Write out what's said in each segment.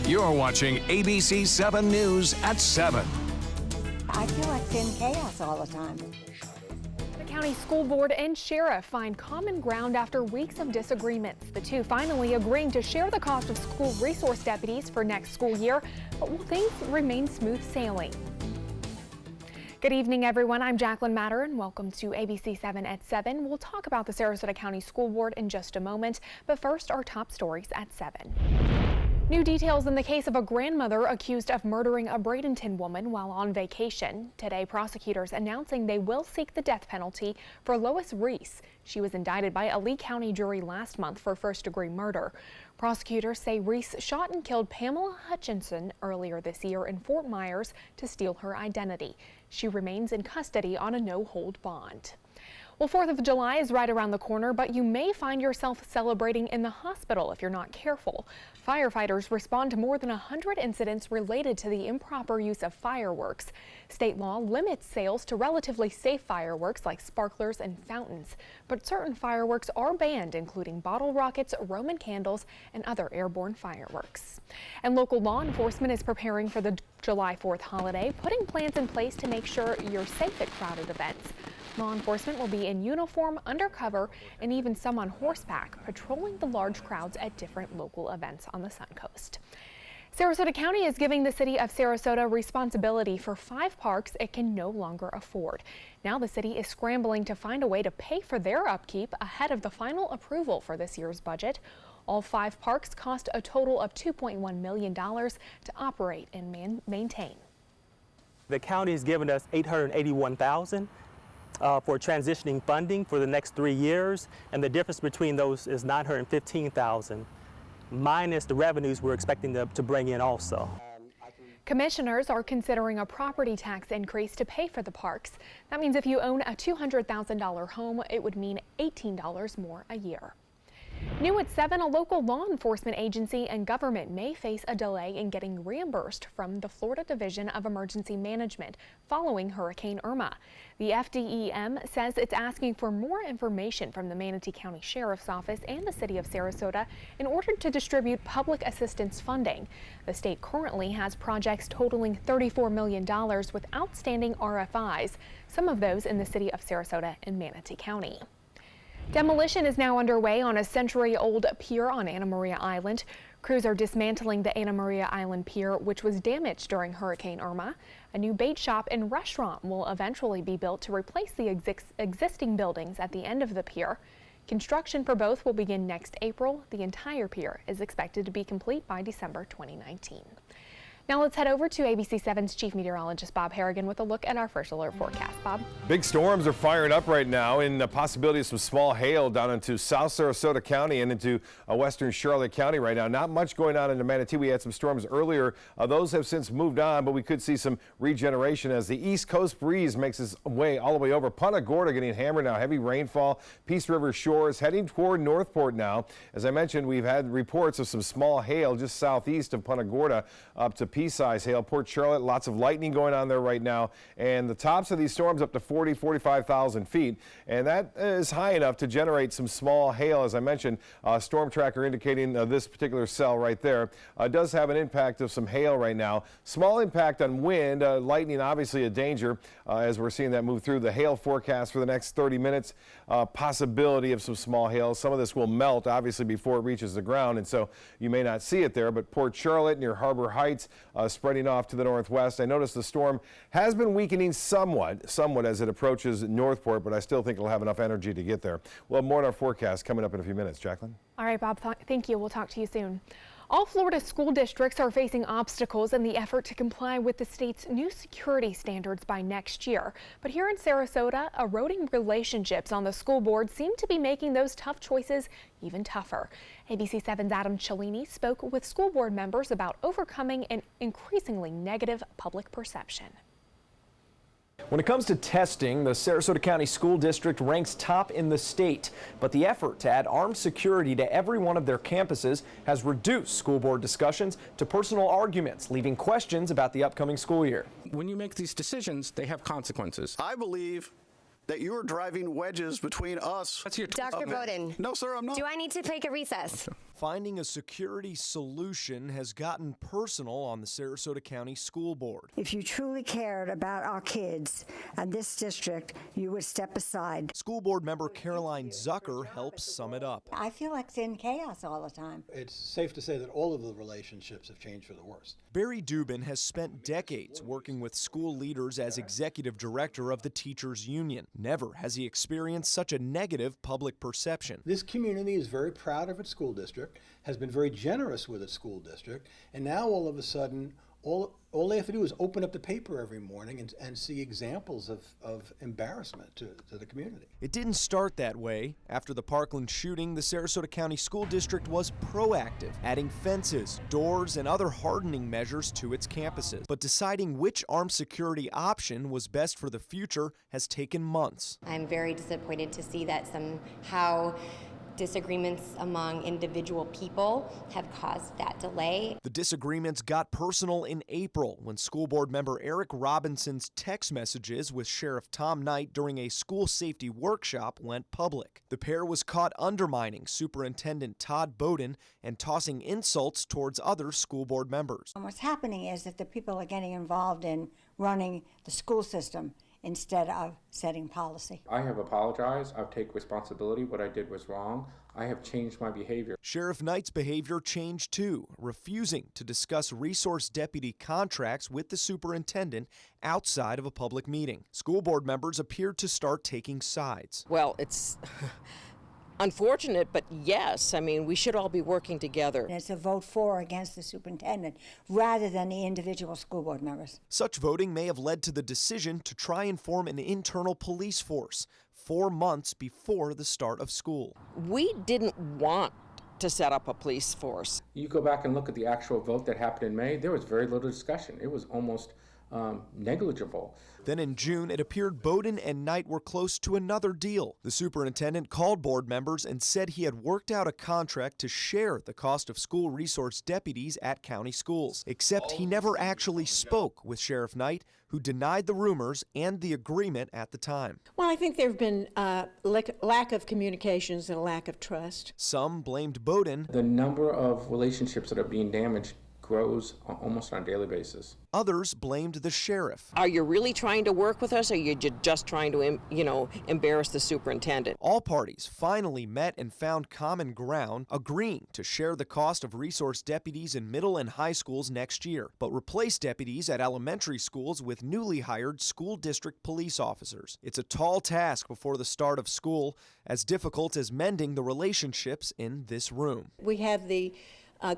You're watching ABC7 News at 7. I feel like it's in chaos all the time. The county school board and sheriff find common ground after weeks of disagreements. The two finally agreeing to share the cost of school resource deputies for next school year, but will things remain smooth sailing? Good evening, everyone. I'm Jacqueline Matter, and welcome to ABC7 at 7. We'll talk about the Sarasota County School Board in just a moment, but first, our top stories at 7. New details in the case of a grandmother accused of murdering a Bradenton woman while on vacation. Today, prosecutors announcing they will seek the death penalty for Lois Reese. She was indicted by a Lee County jury last month for first-degree murder. Prosecutors say Reese shot and killed Pamela Hutchinson earlier this year in Fort Myers to steal her identity. She remains in custody on a no-hold bond. Well, 4th of July is right around the corner, but you may find yourself celebrating in the hospital if you're not careful. Firefighters respond to more than 100 incidents related to the improper use of fireworks. State law limits sales to relatively safe fireworks like sparklers and fountains, but certain fireworks are banned, including bottle rockets, Roman candles, and other airborne fireworks. And local law enforcement is preparing for the July 4th holiday, putting plans in place to make sure you're safe at crowded events. Law enforcement will be in uniform, undercover, and even some on horseback, patrolling the large crowds at different local events on the Suncoast. Sarasota County is giving the city of Sarasota responsibility for 5 parks it can no longer afford. Now the city is scrambling to find a way to pay for their upkeep ahead of the final approval for this year's budget. All 5 parks cost a total of $2.1 million to operate and maintain. The county has given us $881,000 for transitioning funding for the next 3 years, and the difference between those is $915,000 minus the revenues we're expecting to bring in also. Commissioners are considering a property tax increase to pay for the parks. That means if you own a $200,000 home, it would mean $18 more a year. New at 7, a local law enforcement agency and government may face a delay in getting reimbursed from the Florida Division of Emergency Management following Hurricane Irma. The FDEM says it's asking for more information from the Manatee County Sheriff's Office and the City of Sarasota in order to distribute public assistance funding. The state currently has projects totaling $34 million with outstanding RFIs, some of those in the City of Sarasota and Manatee County. Demolition is now underway on a century-old pier on Anna Maria Island. Crews are dismantling the Anna Maria Island pier, which was damaged during Hurricane Irma. A new bait shop and restaurant will eventually be built to replace the existing buildings at the end of the pier. Construction for both will begin next April. The entire pier is expected to be complete by December 2019. Now let's head over to ABC7's Chief Meteorologist Bob Harrigan with a look at our first alert forecast. Bob? Big storms are firing up right now, and the possibility of some small hail down into South Sarasota County and into western Charlotte County right now. Not much going on into Manatee. We had some storms earlier. Those have since moved on, but we could see some regeneration as the east coast breeze makes its way all the way over. Punta Gorda getting hammered now. Heavy rainfall. Peace River shores heading toward Northport now. As I mentioned, we've had reports of some small hail just southeast of Punta Gorda up to pea-size hail. Port Charlotte, lots of lightning going on there right now, and the tops of these storms up to 45,000 feet, and that is high enough to generate some small hail. As I mentioned, storm tracker indicating this particular cell right there does have an impact of some hail right now. Small impact on wind, lightning obviously a danger as we're seeing that move through. The hail forecast for the next 30 minutes, possibility of some small hail. Some of this will melt obviously before it reaches the ground, and so you may not see it there, but Port Charlotte near Harbor Heights, spreading off to the northwest. I noticed the storm has been weakening somewhat as it approaches Northport, but I still think it'll have enough energy to get there. We'll have more on our forecast coming up in a few minutes. Jacqueline? All right, Bob, thank you. We'll talk to you soon. All Florida school districts are facing obstacles in the effort to comply with the state's new security standards by next year. But here in Sarasota, eroding relationships on the school board seem to be making those tough choices even tougher. ABC7's Adam Cellini spoke with school board members about overcoming an increasingly negative public perception. When it comes to testing, the Sarasota County School District ranks top in the state, but the effort to add armed security to every one of their campuses has reduced school board discussions to personal arguments, leaving questions about the upcoming school year. When you make these decisions, they have consequences. I believe that you are driving wedges between us. Dr. Bowden. No, sir, I'm not. Do I need to take a recess? Finding a security solution has gotten personal on the Sarasota County School Board. If you truly cared about our kids and this district, you would step aside. School Board member Caroline Zucker helps sum it up. I feel like it's in chaos all the time. It's safe to say that all of the relationships have changed for the worse. Barry Dubin has spent decades working with school leaders as executive director of the Teachers Union. Never has he experienced such a negative public perception. This community is very proud of its school district, has been very generous with its school district, and now all of a sudden, all they have to do is open up the paper every morning and see examples of embarrassment to the community. It didn't start that way. After the Parkland shooting, the Sarasota County School District was proactive, adding fences, doors, and other hardening measures to its campuses. But deciding which armed security option was best for the future has taken months. I'm very disappointed to see that somehow disagreements among individual people have caused that delay. The disagreements got personal in April when School Board member Eric Robinson's text messages with Sheriff Tom Knight during a school safety workshop went public. The pair was caught undermining Superintendent Todd Bowden and tossing insults towards other school board members. And what's happening is that the people are getting involved in running the school system instead of setting policy. I have apologized. I'll take responsibility. What I did was wrong. I have changed my behavior. Sheriff Knight's behavior changed too, refusing to discuss resource deputy contracts with the superintendent outside of a public meeting. School board members appeared to start taking sides. Well, it's unfortunate, but yes, I mean, we should all be working together. It's a vote for or against the superintendent rather than the individual school board members. Such voting may have led to the decision to try and form an internal police force 4 months before the start of school. We didn't want to set up a police force. You go back and look at the actual vote that happened in May, there was very little discussion. It was almost negligible. Then in June, it appeared Bowden and Knight were close to another deal. The superintendent called board members and said he had worked out a contract to share the cost of school resource deputies at county schools. Except he never actually spoke with Sheriff Knight, who denied the rumors and the agreement at the time. Well, I think there have been lack of communications and a lack of trust. Some blamed Bowden. The number of relationships that are being damaged grows almost on a daily basis. Others blamed the sheriff. Are you really trying to work with us, or are you just trying to, embarrass the superintendent? All parties finally met and found common ground, agreeing to share the cost of resource deputies in middle and high schools next year, but replace deputies at elementary schools with newly hired school district police officers. It's a tall task before the start of school, as difficult as mending the relationships in this room. We have the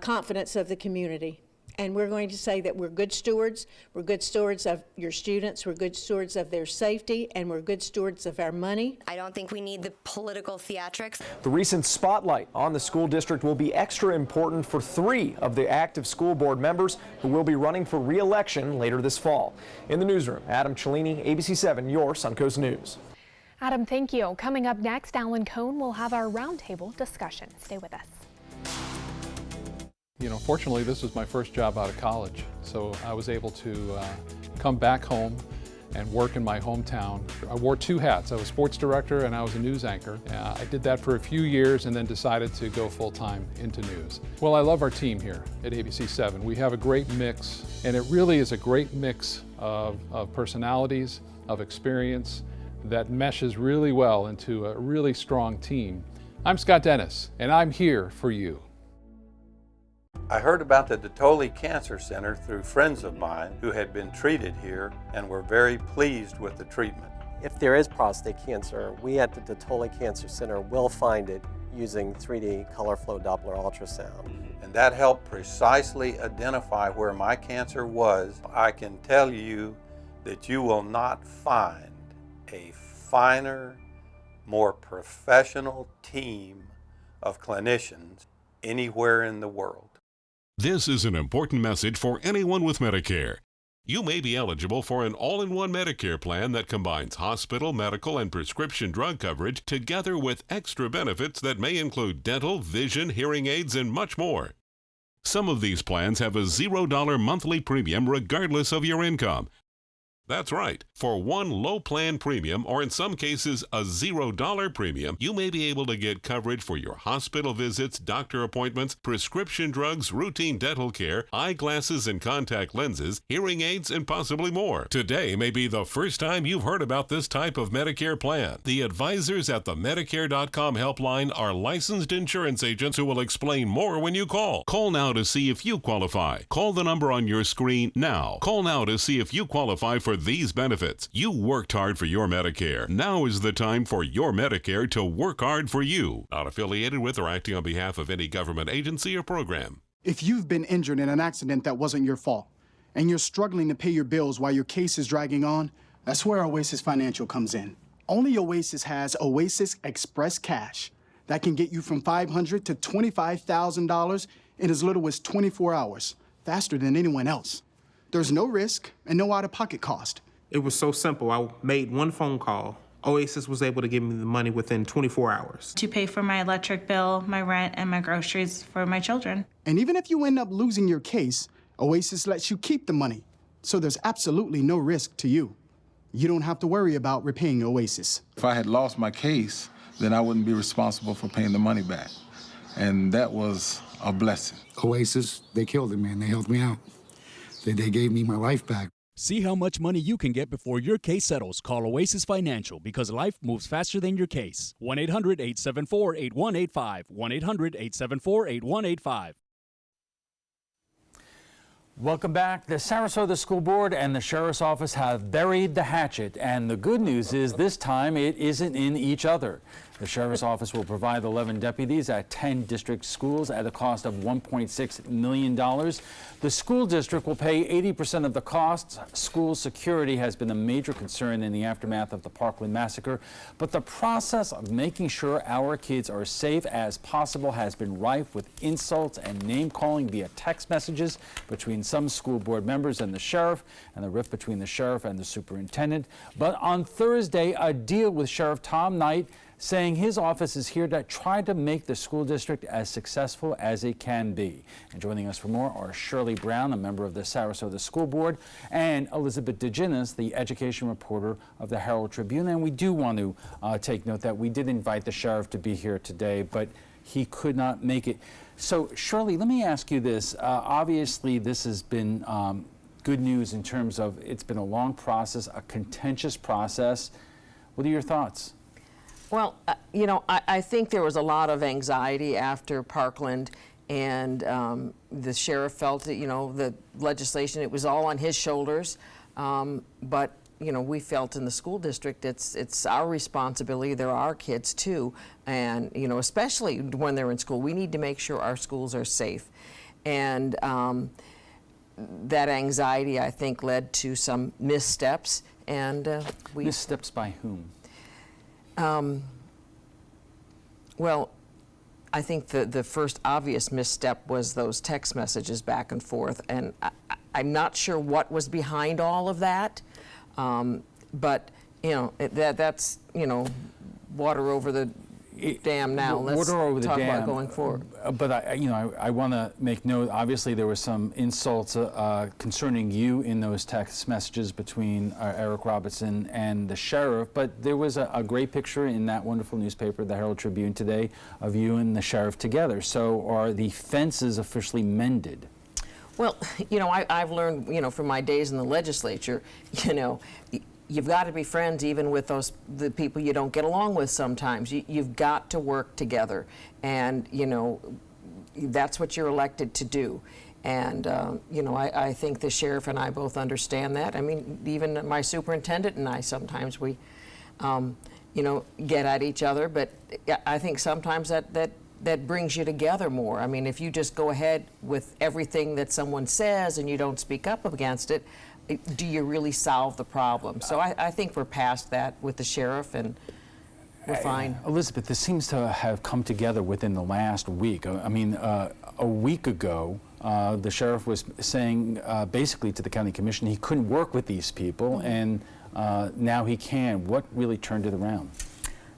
confidence of the community. And we're going to say that we're good stewards. We're good stewards of your students. We're good stewards of their safety, and we're good stewards of our money. I don't think we need the political theatrics. The recent spotlight on the school district will be extra important for 3 of the active school board members who will be running for re-election later this fall. In the newsroom, Adam Cellini, ABC7, your Suncoast News. Adam, thank you. Coming up next, Alan Cohn will have our roundtable discussion. Stay with us. Fortunately, this was my first job out of college, so I was able to come back home and work in my hometown. I wore 2 hats. I was sports director and I was a news anchor. I did that for a few years and then decided to go full-time into news. Well, I love our team here at ABC7. We have a great mix, and it really is a great mix of personalities, of experience that meshes really well into a really strong team. I'm Scott Dennis, and I'm here for you. I heard about the Detoli Cancer Center through friends of mine who had been treated here and were very pleased with the treatment. If there is prostate cancer, we at the Detoli Cancer Center will find it using 3D color flow Doppler ultrasound. And that helped precisely identify where my cancer was. I can tell you that you will not find a finer, more professional team of clinicians anywhere in the world. This is an important message for anyone with Medicare. You may be eligible for an all-in-one Medicare plan that combines hospital, medical, and prescription drug coverage together with extra benefits that may include dental, vision, hearing aids, and much more. Some of these plans have a $0 monthly premium regardless of your income. That's right. For one low plan premium, or in some cases a $0 premium, you may be able to get coverage for your hospital visits, doctor appointments, prescription drugs, routine dental care, eyeglasses and contact lenses, hearing aids, and possibly more. Today may be the first time you've heard about this type of Medicare plan. The advisors at the Medicare.com helpline are licensed insurance agents who will explain more when you call. Call now to see if you qualify. Call the number on your screen now. Call now to see if you qualify for these benefits. You worked hard for your Medicare. Now is the time for your Medicare to work hard for you. Not affiliated with or acting on behalf of any government agency or program. If you've been injured in an accident that wasn't your fault, and you're struggling to pay your bills while your case is dragging on, that's where Oasis Financial comes in. Only Oasis has Oasis Express Cash that can get you from $500 to $25,000 in as little as 24 hours, faster than anyone else. There's no risk and no out-of-pocket cost. It was so simple. I made one phone call. Oasis was able to give me the money within 24 hours. To pay for my electric bill, my rent, and my groceries for my children. And even if you end up losing your case, Oasis lets you keep the money, so there's absolutely no risk to you. You don't have to worry about repaying Oasis. If I had lost my case, then I wouldn't be responsible for paying the money back. And that was a blessing. Oasis, they killed it, man. They helped me out. They gave me my life back. See how much money you can get before your case settles. Call Oasis Financial, because life moves faster than your case. 1-800-874-8185. 1-800-874-8185. Welcome back. The Sarasota School Board and the Sheriff's Office have buried the hatchet, and the good news is this time it isn't in each other. The Sheriff's Office will provide 11 deputies at 10 district schools at a cost of $1.6 million. The school district will pay 80% of the costs. School security has been a major concern in the aftermath of the Parkland massacre, but the process of making sure our kids are safe as possible has been rife with insults and name-calling via text messages between some school board members and the sheriff, and the rift between the sheriff and the superintendent. But on Thursday, a deal with Sheriff Tom Knight saying his office is here to try to make the school district as successful as it can be. And joining us for more are Shirley Brown, a member of the Sarasota School Board, and Elizabeth DeGinnis, the education reporter of the Herald Tribune. And we do want to take note that we did invite the sheriff to be here today, but he could not make it. So, Shirley, let me ask you this. Obviously, this has been good news in terms of it's been a long process, a contentious process. What are your thoughts? Well, you know, I think there was a lot of anxiety after Parkland, and the sheriff felt that, you know, the legislation, it was all on his shoulders. But, you know, we felt in the school district it's our responsibility. They're our kids, too. And, you know, especially when they're in school, we need to make sure our schools are safe. And that anxiety, I think, led to some missteps. And missteps by whom? Well, I think the first obvious misstep was those text messages back and forth, and I'm not sure what was behind all of that, but you know that's you know water over the dam now. Let's talk about going forward. But I want to make note. Obviously, there were some insults concerning you in those text messages between Eric Robertson and the sheriff. But there was a great picture in that wonderful newspaper, the Herald Tribune, today, of you and the sheriff together. So, are the fences officially mended? Well, you know, I've learned, you know, from my days in the legislature, you know, you've got to be friends even with the people you don't get along with sometimes. You've got to work together, and you know that's what you're elected to do. And you know, I think the sheriff and I both understand that. I mean, even my superintendent and I sometimes we, you know, get at each other. But I think sometimes that brings you together more. I mean, if you just go ahead with everything that someone says and you don't speak up against it, do you really solve the problem? So I think we're past that with the sheriff, and we're fine. Elizabeth, this seems to have come together within the last week. I mean, a week ago, the sheriff was saying basically to the county commission he couldn't work with these people, and now he can. What really turned it around?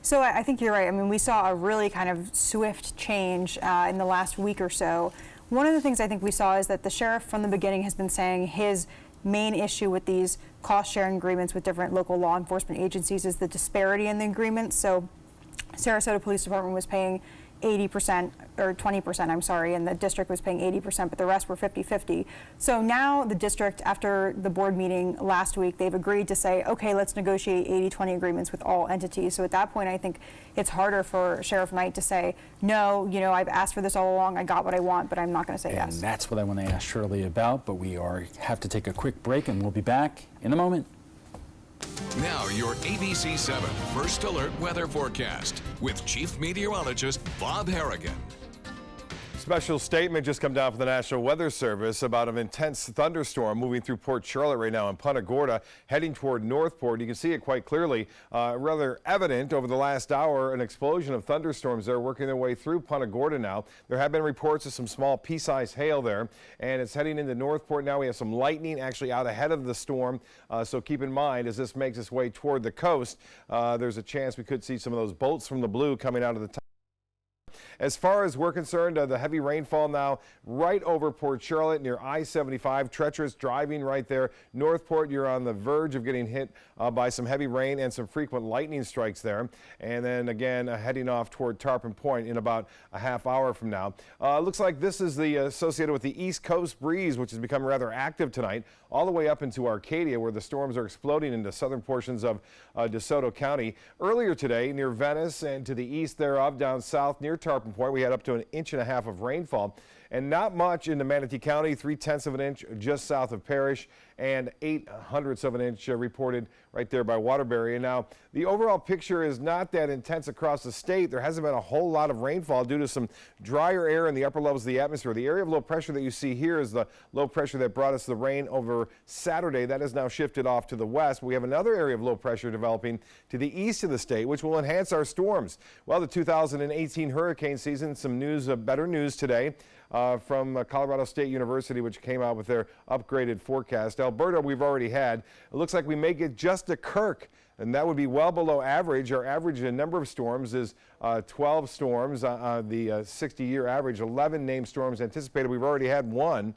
So I think you're right. I mean, we saw a really kind of swift change in the last week or so. One of the things I think we saw is that the sheriff from the beginning has been saying his main issue with these cost-sharing agreements with different local law enforcement agencies is the disparity in the agreements. So Sarasota Police Department was paying 80% or 20%, I'm sorry, and the district was paying 80%, but the rest were 50-50. So now the district, after the board meeting last week, they've agreed to say, okay, let's negotiate 80-20 agreements with all entities. So at that point, I think it's harder for Sheriff Knight to say, no, you know, I've asked for this all along, I got what I want, but I'm not going to say yes. And that's what I want to ask Shirley about, but have to take a quick break, and we'll be back in a moment. Now your ABC7 First Alert weather forecast with Chief Meteorologist Bob Harrigan. Special statement just come down from the National Weather Service about an intense thunderstorm moving through Port Charlotte right now in Punta Gorda, heading toward Northport. You can see it quite clearly, rather evident over the last hour, an explosion of thunderstorms there working their way through Punta Gorda now. There have been reports of some small pea-sized hail there, and it's heading into Northport now. We have some lightning actually out ahead of the storm, so keep in mind as this makes its way toward the coast, there's a chance we could see some of those bolts from the blue coming out of the top. As far as we're concerned, the heavy rainfall now right over Port Charlotte near I-75. Treacherous driving right there. Northport, you're on the verge of getting hit by some heavy rain and some frequent lightning strikes there. And then again, heading off toward Tarpon Point in about a half hour from now. Looks like this is associated with the East Coast breeze, which has become rather active tonight, all the way up into Arcadia, where the storms are exploding into southern portions of DeSoto County. Earlier today, near Venice and to the east thereof, down south near Tarpon Point, we had up to 1.5 inches of rainfall, and not much into Manatee County, 0.3 of an inch just south of Parrish, and 0.08 of an inch reported right there by Waterbury. And now the overall picture is not that intense across the state. There hasn't been a whole lot of rainfall due to some drier air in the upper levels of the atmosphere. The area of low pressure that you see here is the low pressure that brought us the rain over Saturday. That has now shifted off to the west. We have another area of low pressure developing to the east of the state, which will enhance our storms. Well, the 2018 hurricane season, some news, better news today. From Colorado State University, which came out with their upgraded forecast. Alberta, we've already had. It looks like we may get just a Kirk, and that would be well below average. Our average number of storms is 12 storms. The 60-year average, 11 named storms anticipated. We've already had one,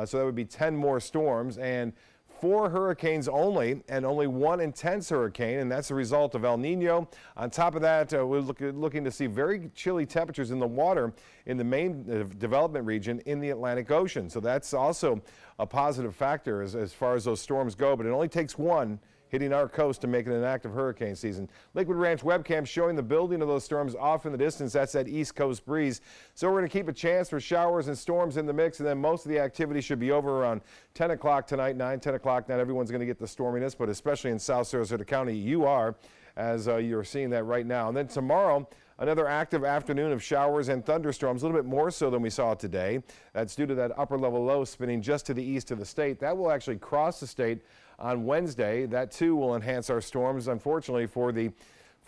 so that would be 10 more storms. And 4 hurricanes only, and only 1 intense hurricane, and that's a result of El Nino. On top of that, we're looking to see very chilly temperatures in the water in the main development region in the Atlantic Ocean. So that's also a positive factor as far as those storms go, but it only takes one hitting our coast to make it an active hurricane season. Lakewood Ranch webcam showing the building of those storms off in the distance. That's that East Coast breeze. So we're going to keep a chance for showers and storms in the mix, and then most of the activity should be over around 10 o'clock tonight, 10 o'clock. Not everyone's going to get the storminess, but especially in South Sarasota County, you are, as you're seeing that right now. And then tomorrow, another active afternoon of showers and thunderstorms, a little bit more so than we saw today. That's due to that upper level low spinning just to the east of the state. That will actually cross the state on Wednesday. That too will enhance our storms, unfortunately, for the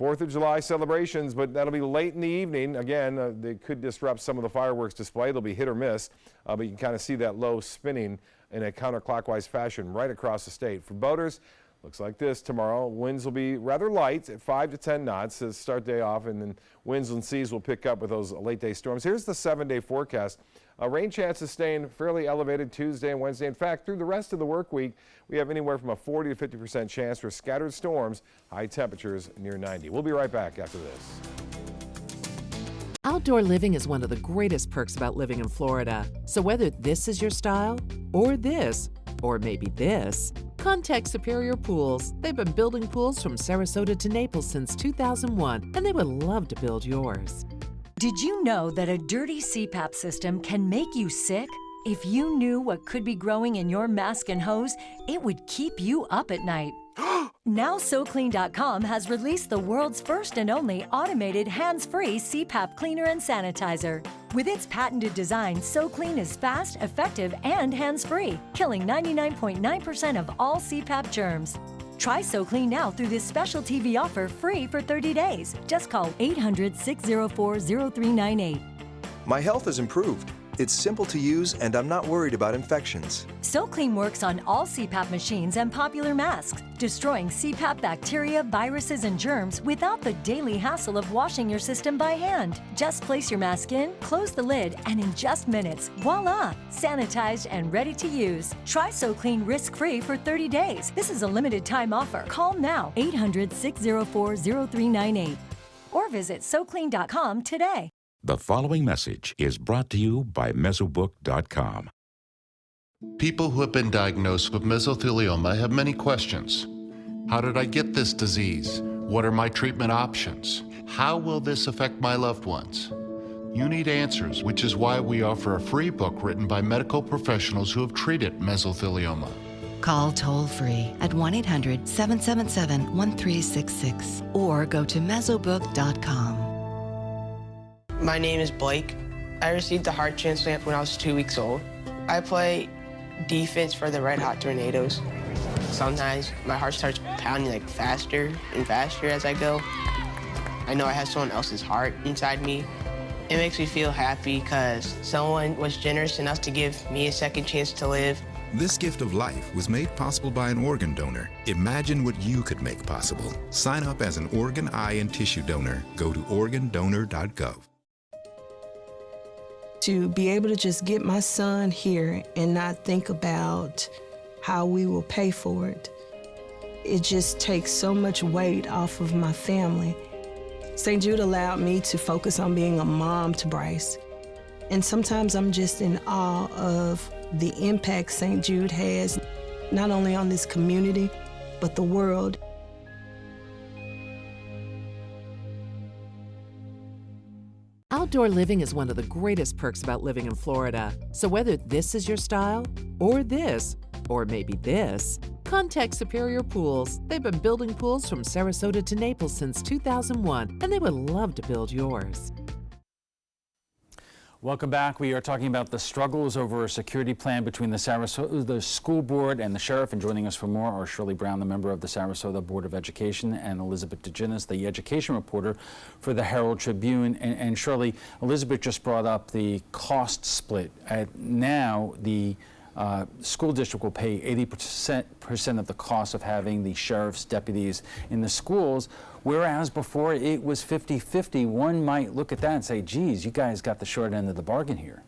4th of July celebrations, but that'll be late in the evening. Again, they could disrupt some of the fireworks display. They'll be hit or miss, but you can kind of see that low spinning in a counterclockwise fashion right across the state. For boaters, looks like this tomorrow. Winds will be rather light at 5 to 10 knots to start day off, and then winds and seas will pick up with those late day storms. Here's the 7-day forecast. Rain chances staying fairly elevated Tuesday and Wednesday. In fact, through the rest of the work week, we have anywhere from a 40 to 50% chance for scattered storms, high temperatures near 90. We'll be right back after this. Outdoor living is one of the greatest perks about living in Florida. So whether this is your style, or this, or maybe this, contact Superior Pools. They've been building pools from Sarasota to Naples since 2001, and they would love to build yours. Did you know that a dirty CPAP system can make you sick? If you knew what could be growing in your mask and hose, it would keep you up at night. Now SoClean.com has released the world's first and only automated hands-free CPAP cleaner and sanitizer. With its patented design, SoClean is fast, effective, and hands-free, killing 99.9% of all CPAP germs. Try SoClean now through this special TV offer free for 30 days. Just call 800-604-0398. My health has improved. It's simple to use, and I'm not worried about infections. SoClean works on all CPAP machines and popular masks, destroying CPAP bacteria, viruses, and germs without the daily hassle of washing your system by hand. Just place your mask in, close the lid, and in just minutes, voila, sanitized and ready to use. Try SoClean risk-free for 30 days. This is a limited time offer. Call now, 800-604-0398, or visit SoClean.com today. The following message is brought to you by Mesobook.com. People who have been diagnosed with mesothelioma have many questions. How did I get this disease? What are my treatment options? How will this affect my loved ones? You need answers, which is why we offer a free book written by medical professionals who have treated mesothelioma. Call toll-free at 1-800-777-1366 or go to Mesobook.com. My name is Blake. I received a heart transplant when I was 2 weeks old. I play defense for the Red Hot Tornadoes. Sometimes my heart starts pounding like faster and faster as I go. I know I have someone else's heart inside me. It makes me feel happy because someone was generous enough to give me a second chance to live. This gift of life was made possible by an organ donor. Imagine what you could make possible. Sign up as an organ, eye, and tissue donor. Go to organdonor.gov. To be able to just get my son here and not think about how we will pay for it, it just takes so much weight off of my family. St. Jude allowed me to focus on being a mom to Bryce. And sometimes I'm just in awe of the impact St. Jude has, not only on this community, but the world. Outdoor living is one of the greatest perks about living in Florida. So whether this is your style, or this, or maybe this, contact Superior Pools. They've been building pools from Sarasota to Naples since 2001, and they would love to build yours. Welcome back. We are talking about the struggles over a security plan between the Sarasota School Board and the Sheriff. And joining us for more are Shirley Brown, the member of the Sarasota Board of Education, and Elizabeth DeGinnis, the education reporter for the Herald Tribune. And Shirley, Elizabeth just brought up the cost split. Now the school district will pay 80% of the cost of having the sheriff's deputies in the schools, whereas before it was 50-50. One might look at that and say, geez, you guys got the short end of the bargain here.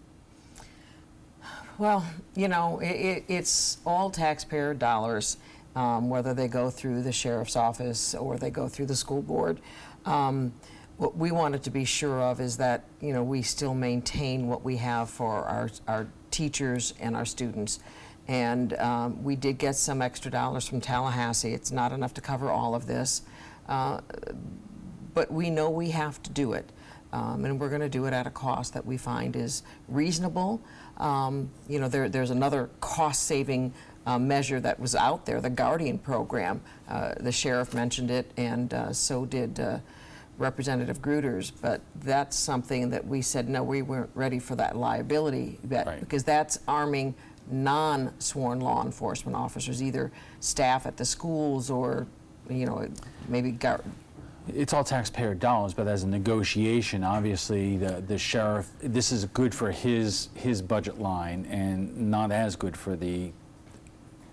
Well, you know, it's all taxpayer dollars, whether they go through the sheriff's office or they go through the school board. What we wanted to be sure of is that, you know, we still maintain what we have for our teachers and our students. And we did get some extra dollars from Tallahassee. It's not enough to cover all of this, but we know we have to do it. And we're going to do it at a cost that we find is reasonable. You know, there's another cost-saving measure that was out there, the Guardian program. The sheriff mentioned it, and so did Representative Gruters, but that's something that we said, no, we weren't ready for that liability bet, right, because that's arming non-sworn law enforcement officers, either staff at the schools or, you know, maybe it's all taxpayer dollars, but as a negotiation, obviously the sheriff, this is good for his budget line and not as good for the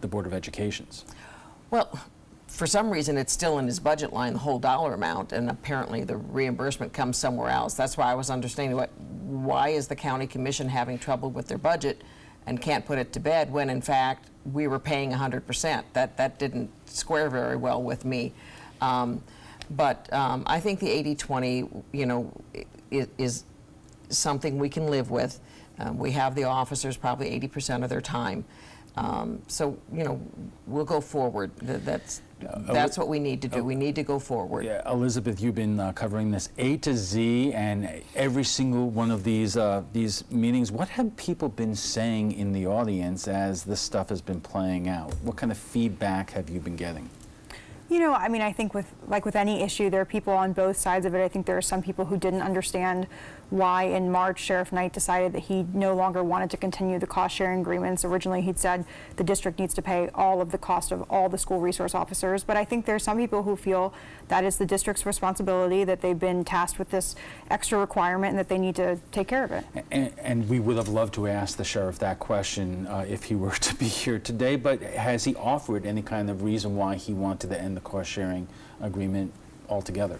Board of Education's. Well, for some reason, it's still in his budget line, the whole dollar amount, and apparently the reimbursement comes somewhere else. That's why I was understanding why is the county commission having trouble with their budget and can't put it to bed when, in fact, we were paying 100%. That didn't square very well with me. But I think the 80-20, you know, is something we can live with. We have the officers probably 80% of their time. So, you know, we'll go forward. That's what we need to do. We need to go forward. Yeah, Elizabeth, you've been covering this A to Z, and every single one of these meetings. What have people been saying in the audience as this stuff has been playing out? What kind of feedback have you been getting? You know, I mean, I think with any issue, there are people on both sides of it. I think there are some people who didn't understand why in March Sheriff Knight decided that he no longer wanted to continue the cost sharing agreements. Originally, he'd said the district needs to pay all of the cost of all the school resource officers. But I think there's some people who feel that is the district's responsibility, that they've been tasked with this extra requirement and that they need to take care of it. And we would have loved to ask the sheriff that question if he were to be here today, but has he offered any kind of reason why he wanted to end the cost sharing agreement altogether?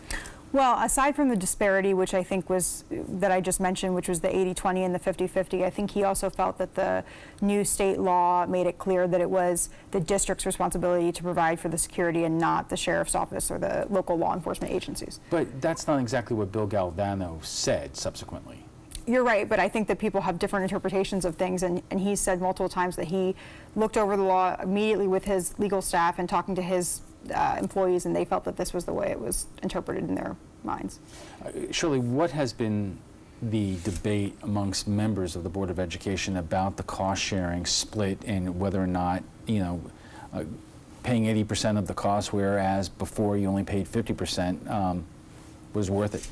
Well, aside from the disparity, which I think was, that I just mentioned, which was the 80-20 and the 50-50, I think he also felt that the new state law made it clear that it was the district's responsibility to provide for the security and not the sheriff's office or the local law enforcement agencies. But that's not exactly what Bill Galvano said subsequently. You're right, but I think that people have different interpretations of things, and he said multiple times that he looked over the law immediately with his legal staff and talking to his employees, and they felt that this was the way it was interpreted in their minds. Shirley, what has been the debate amongst members of the Board of Education about the cost sharing split and whether or not, you know, paying 80% of the cost, whereas before you only paid 50%, was worth it?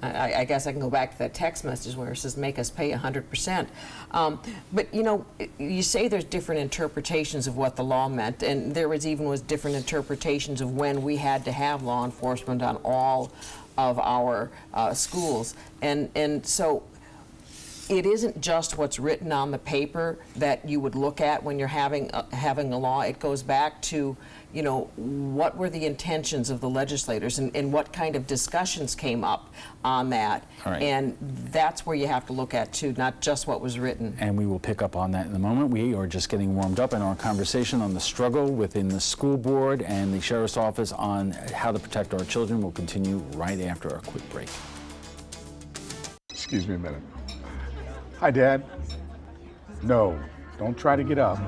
I guess I can go back to that text message where it says make us pay 100%. But you know, you say there's different interpretations of what the law meant, and there was different interpretations of when we had to have law enforcement on all of our schools, and so it isn't just what's written on the paper that you would look at when you're having a law. It goes back to, you know, what were the intentions of the legislators and what kind of discussions came up on that. All right. And that's where you have to look at too, not just what was written. And we will pick up on that in a moment. We are just getting warmed up in our conversation on the struggle within the school board and the sheriff's office on how to protect our children. We'll continue right after our quick break. Excuse me a minute. Hi, Dad. No, don't try to get up.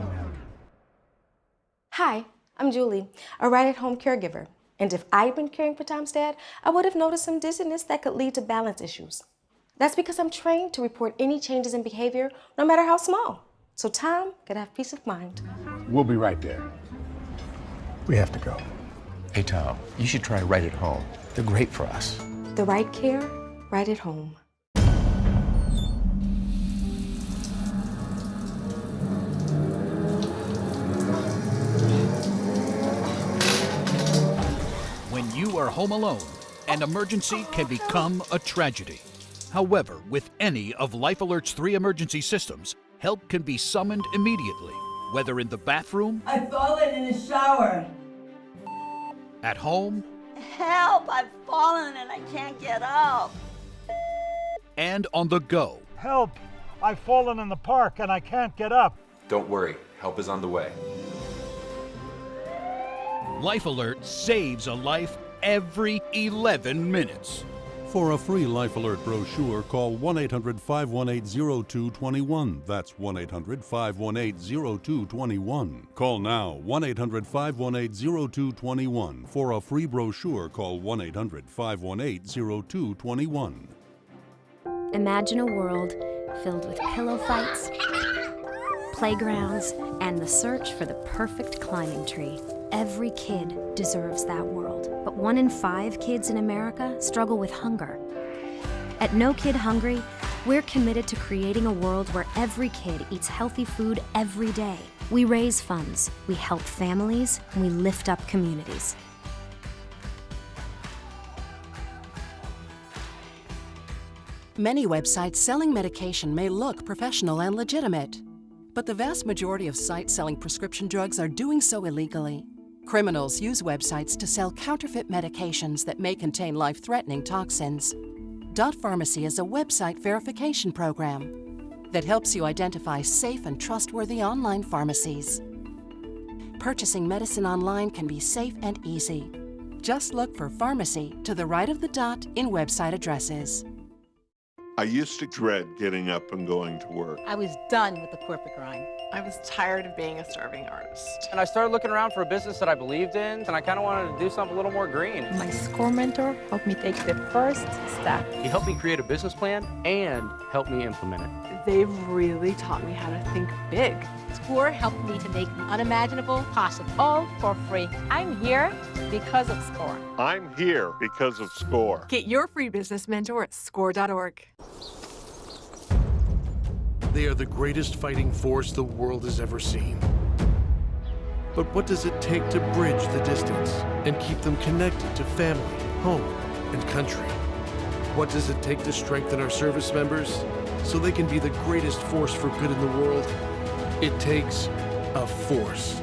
Hi, I'm Julie, a right-at-home caregiver. And if I'd been caring for Tom's dad, I would have noticed some dizziness that could lead to balance issues. That's because I'm trained to report any changes in behavior, no matter how small, so Tom could have peace of mind. We'll be right there. We have to go. Hey, Tom, you should try Right at Home. They're great for us. The right care, right at home. When you are home alone, an emergency can become a tragedy. However, with any of Life Alert's 3 emergency systems, help can be summoned immediately, whether in the bathroom, I've fallen in the shower. at home, Help! I've fallen and I can't get up. and on the go. Help! I've fallen in the park and I can't get up. Don't worry, help is on the way. Life Alert saves a life every 11 minutes. For a free Life Alert brochure, call 1-800-518-0221. That's 1-800-518-0221. Call now, 1-800-518-0221. For a free brochure, call 1-800-518-0221. Imagine a world filled with pillow fights, playgrounds, and the search for the perfect climbing tree. Every kid deserves that world, but 1 in 5 kids in America struggle with hunger. At No Kid Hungry, we're committed to creating a world where every kid eats healthy food every day. We raise funds, we help families, and we lift up communities. Many websites selling medication may look professional and legitimate, but the vast majority of sites selling prescription drugs are doing so illegally. Criminals use websites to sell counterfeit medications that may contain life-threatening toxins. Dot Pharmacy is a website verification program that helps you identify safe and trustworthy online pharmacies. Purchasing medicine online can be safe and easy. Just look for pharmacy to the right of the dot in website addresses. I used to dread getting up and going to work. I was done with the corporate grind. I was tired of being a starving artist. And I started looking around for a business that I believed in, and I kind of wanted to do something a little more green. My SCORE mentor helped me take the first step. He helped me create a business plan and helped me implement it. They've really taught me how to think big. It's SCORE helped me to make the unimaginable possible. All for free. I'm here because of SCORE. I'm here because of SCORE. Get your free business mentor at score.org. They are the greatest fighting force the world has ever seen. But what does it take to bridge the distance and keep them connected to family, home, and country? What does it take to strengthen our service members so they can be the greatest force for good in the world? It takes a force.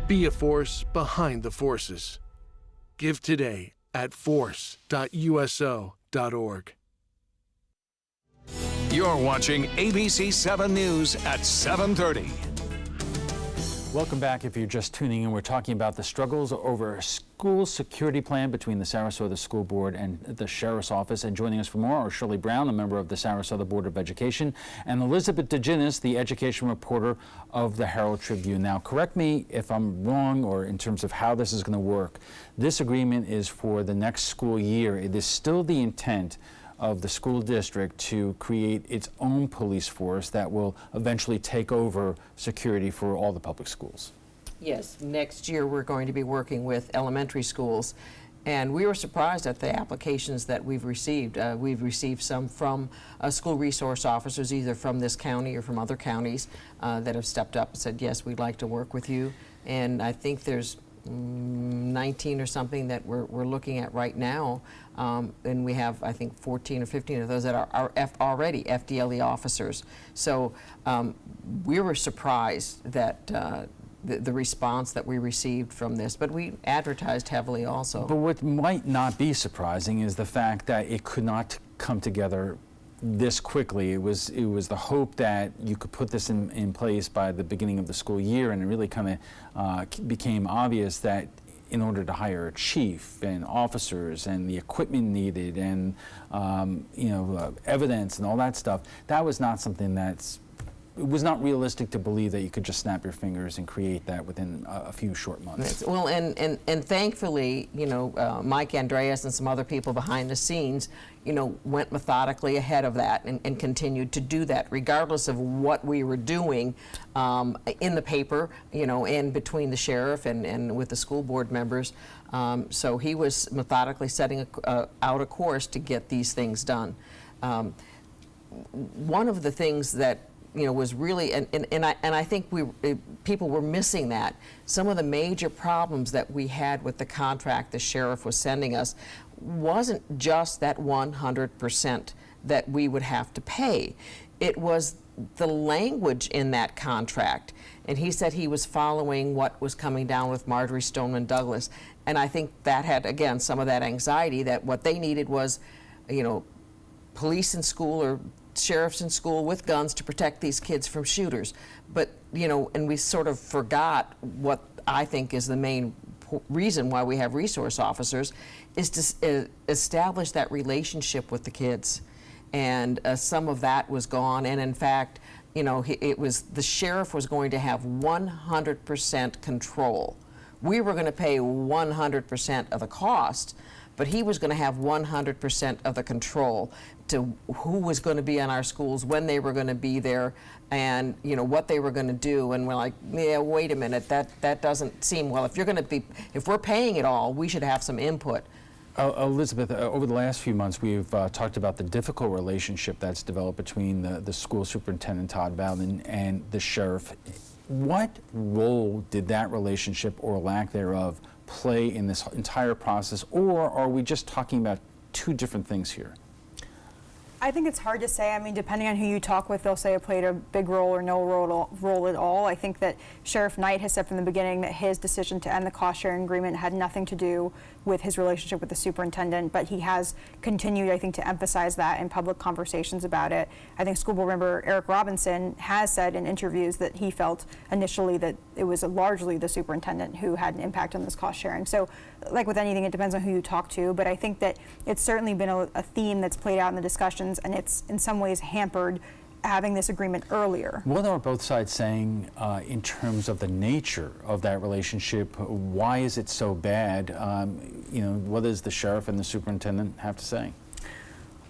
Be a force behind the forces. Give today at force.uso.org. You're watching ABC7 News at 7:30. Welcome back. If you're just tuning in, we're talking about the struggles over a school security plan between the Sarasota School Board and the Sheriff's Office. And joining us for more are Shirley Brown, a member of the Sarasota Board of Education, and Elizabeth DeGinnis, the education reporter of the Herald Tribune. Now, correct me if I'm wrong or in terms of how this is going to work. This agreement is for the next school year. It is still the intent of the school district to create its own police force that will eventually take over security for all the public schools. Yes, next year we're going to be working with elementary schools, and we were surprised at the applications that we've received. We've received some from school resource officers, either from this county or from other counties, that have stepped up and said, yes, we'd like to work with you. And I think there's 19 or something that we're looking at right now, and we have, I think, 14 or 15 of those that are already FDLE officers. So we were surprised that the response that we received from this, but we advertised heavily also. But what might not be surprising is the fact that it could not come together this quickly. It was the hope that you could put this in place by the beginning of the school year, and it really kind of became obvious that in order to hire a chief and officers and the equipment needed and evidence and all that stuff, that was not something it was not realistic to believe that you could just snap your fingers and create that within a few short months. Well, and thankfully, Mike Andreas and some other people behind the scenes, went methodically ahead of that and continued to do that, regardless of what we were doing in the paper, and between the sheriff and with the school board members. So he was methodically setting out a course to get these things done. One of the things that was really, and I think people were missing that. Some of the major problems that we had with the contract the sheriff was sending us wasn't just that 100% that we would have to pay. It was the language in that contract. And he said he was following what was coming down with Marjorie Stoneman Douglas. And I think that had, again, some of that anxiety that what they needed was, police in school or sheriffs in school with guns to protect these kids from shooters. But, and we sort of forgot what I think is the main reason why we have resource officers is to establish that relationship with the kids. And some of that was gone. And in fact, it was the sheriff was going to have 100% control. We were going to pay 100% of the cost, but he was going to have 100% of the control to who was going to be in our schools, when they were going to be there, and what they were going to do. And we're like, yeah, wait a minute, that doesn't seem well. If we're paying it all, we should have some input. Elizabeth, over the last few months, we've talked about the difficult relationship that's developed between the school superintendent, Todd Bowden, and the sheriff. What role did that relationship or lack thereof play in this entire process, or are we just talking about two different things here? I think it's hard to say. I mean, depending on who you talk with, they'll say it played a big role or no role at all. I think that Sheriff Knight has said from the beginning that his decision to end the cost-sharing agreement had nothing to do with his relationship with the superintendent, but he has continued, I think, to emphasize that in public conversations about it. I think school board member Eric Robinson has said in interviews that he felt initially that it was largely the superintendent who had an impact on this cost-sharing. So, like with anything, it depends on who you talk to, but I think that it's certainly been a theme that's played out in the discussions, and it's in some ways hampered having this agreement earlier. What are both sides saying in terms of the nature of that relationship? Why is it so bad? What does the sheriff and the superintendent have to say?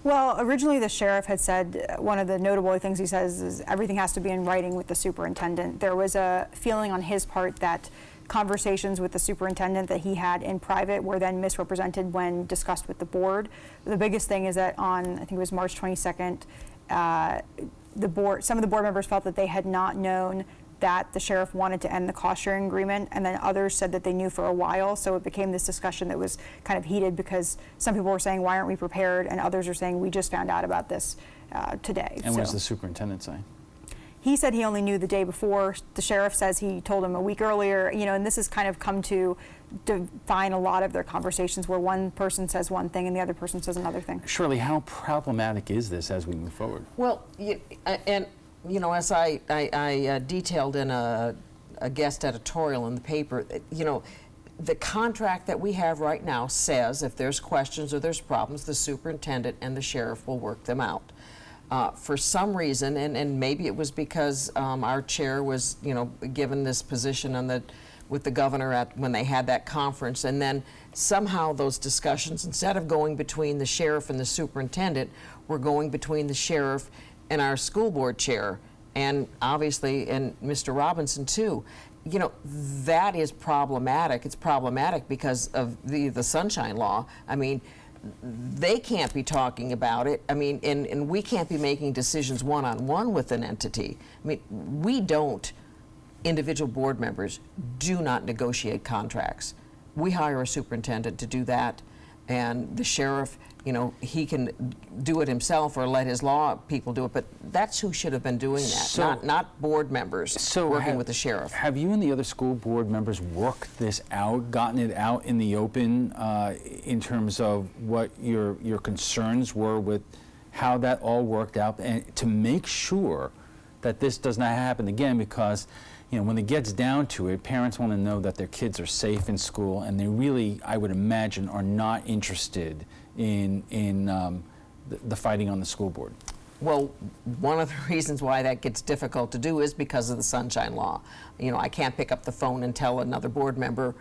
Well, originally the sheriff had said, one of the notable things he says is everything has to be in writing with the superintendent. There was a feeling on his part that conversations with the superintendent that he had in private were then misrepresented when discussed with the board. The biggest thing is that on, I think it was March 22nd, some of the board members felt that they had not known that the sheriff wanted to end the cost sharing agreement, and then others said that they knew for a while. So it became this discussion that was kind of heated because some people were saying, why aren't we prepared? And others are saying, we just found out about this today. And what does the superintendent say? He said he only knew the day before. The sheriff says he told him a week earlier, you know, and this has kind of come to define a lot of their conversations where one person says one thing and the other person says another thing. Shirley, how problematic is this as we move forward? Well, you know, as I detailed in a guest editorial in the paper, you know, the contract that we have right now says if there's questions or there's problems, the superintendent and the sheriff will work them out. For some reason, and maybe it was because our chair was, you know, given this position on with the governor when they had that conference, and then somehow those discussions, instead of going between the sheriff and the superintendent, were going between the sheriff and our school board chair, and obviously, and Mr. Robinson too. You know, that is problematic. It's problematic because of the Sunshine Law. I mean, they can't be talking about it. I mean, and we can't be making decisions one-on-one with an entity. I mean, we don't, individual board members, do not negotiate contracts. We hire a superintendent to do that, and the sheriff, you know, he can do it himself or let his law people do it, but that's who should have been doing that, So, not board members working with the sheriff. Have you and the other school board members worked this out, gotten it out in the open in terms of what your concerns were with how that all worked out, and to make sure that this does not happen again? Because, you know, when it gets down to it, parents want to know that their kids are safe in school, and they really, I would imagine, are not interested in the fighting on the school board. Well, one of the reasons why that gets difficult to do is because of the Sunshine Law. You know, I can't pick up the phone and tell another board member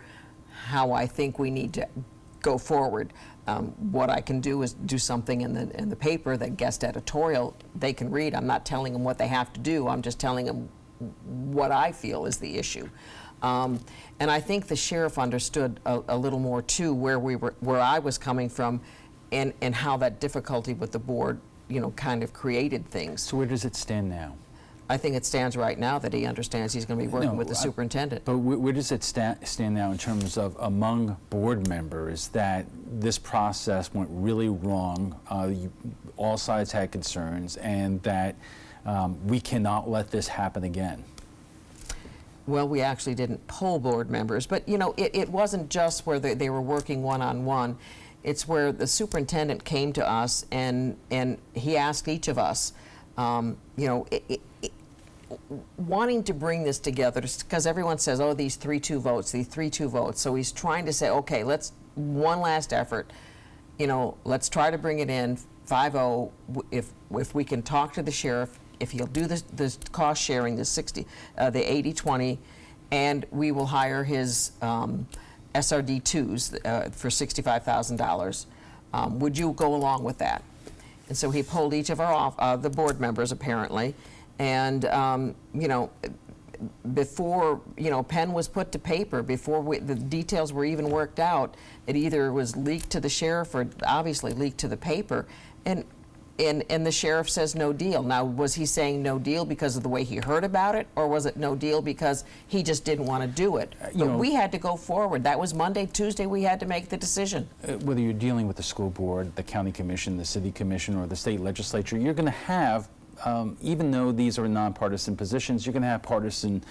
how I think we need to go forward. What I can do is do something in the paper, that guest editorial they can read. I'm not telling them what they have to do. I'm just telling them what I feel is the issue. And I think the sheriff understood a little more too where I was coming from, and how that difficulty with the board, you know, kind of created things. So where does it stand now? I think it stands right now that he understands he's going to be working with the superintendent. But where does it stand now in terms of among board members that this process went really wrong, all sides had concerns, and that we cannot let this happen again? Well, we actually didn't poll board members, but you know, it wasn't just where they were working one-on-one. It's where the superintendent came to us and he asked each of us, you know, wanting to bring this together, because everyone says, oh, these 3-2 votes, these 3-2 votes. So he's trying to say, okay, let's, one last effort, you know, let's try to bring it in 5-0. If we can talk to the sheriff, if he'll do the cost sharing, the 80-20, and we will hire his SRD2s for $65,000. Would you go along with that? And so he polled each of our the board members, apparently, and you know, before, you know, pen was put to paper, before the details were even worked out, it either was leaked to the sheriff or obviously leaked to the paper, and the sheriff says no deal. Now, was he saying no deal because of the way he heard about it, or was it no deal because he just didn't want to do it? But we had to go forward. That was Monday, Tuesday, we had to make the decision. Whether you're dealing with the school board, the county commission, the city commission, or the state legislature, you're going to have, even though these are nonpartisan positions, you're going to have partisan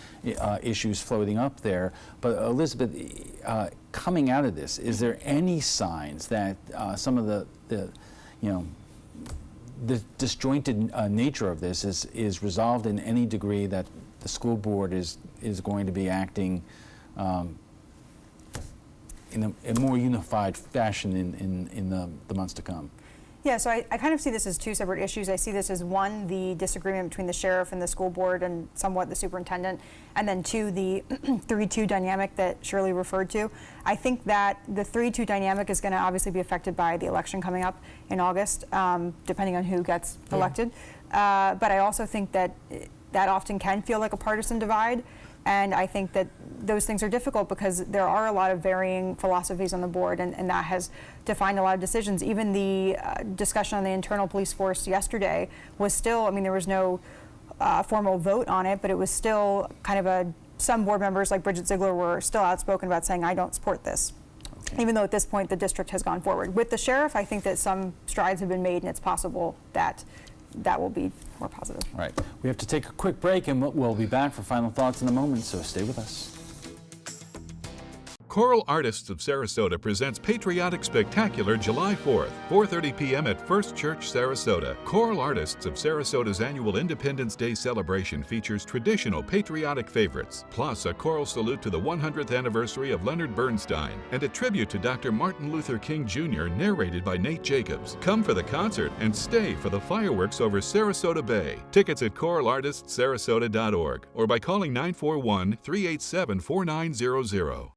issues floating up there. But Elizabeth, coming out of this, is there any signs that some of the you know, the disjointed nature of this is resolved in any degree, that the school board is going to be acting in a more unified fashion in the months to come? Yeah, so I kind of see this as two separate issues. I see this as one, the disagreement between the sheriff and the school board and somewhat the superintendent, and then two, the 3-2 dynamic that Shirley referred to. I think that the 3-2 dynamic is going to obviously be affected by the election coming up in August, depending on who gets elected. But I also think that that often can feel like a partisan divide. And I think that those things are difficult because there are a lot of varying philosophies on the board, and that has defined a lot of decisions. Even the discussion on the internal police force yesterday was still, I mean, there was no formal vote on it, but it was still kind of some board members like Bridget Ziegler were still outspoken about saying, I don't support this. Okay. Even though at this point the district has gone forward. With the sheriff, I think that some strides have been made, and it's possible that that will be more positive. All right, we have to take a quick break, and we'll be back for final thoughts in a moment, so stay with us. Choral Artists of Sarasota presents Patriotic Spectacular July 4th, 4:30 p.m. at First Church, Sarasota. Choral Artists of Sarasota's annual Independence Day celebration features traditional patriotic favorites, plus a choral salute to the 100th anniversary of Leonard Bernstein, and a tribute to Dr. Martin Luther King Jr. narrated by Nate Jacobs. Come for the concert and stay for the fireworks over Sarasota Bay. Tickets at choralartistsarasota.org or by calling 941-387-4900.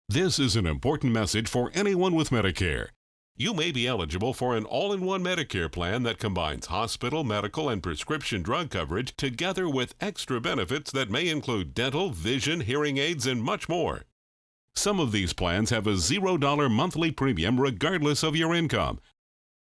This is an important message for anyone with Medicare. You may be eligible for an all-in-one Medicare plan that combines hospital, medical, and prescription drug coverage together with extra benefits that may include dental, vision, hearing aids, and much more. Some of these plans have a $0 monthly premium regardless of your income.